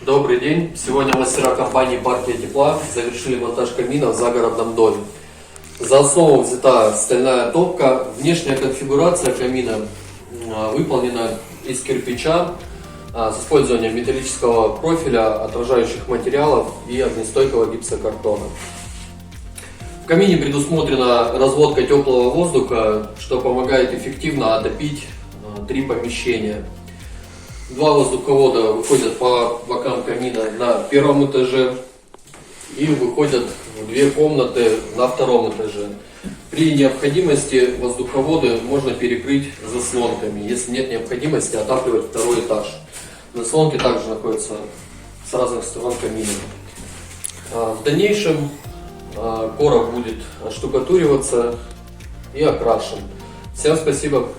Добрый день! Сегодня мастера компании «Партия тепла» завершили монтаж камина в загородном доме. За основу взята стальная топка. Внешняя конфигурация камина выполнена из кирпича с использованием металлического профиля, отражающих материалов и огнестойкого гипсокартона. В камине предусмотрена разводка теплого воздуха, что помогает эффективно отопить 3 помещения. 2 воздуховода выходят по бокам камина на 1-м этаже и выходят в 2 комнаты на 2-м этаже. При необходимости воздуховоды можно перекрыть заслонками, если нет необходимости отапливать 2-й этаж. Заслонки также находятся с разных сторон камина. В дальнейшем короб будет оштукатуриваться и окрашен. Всем спасибо!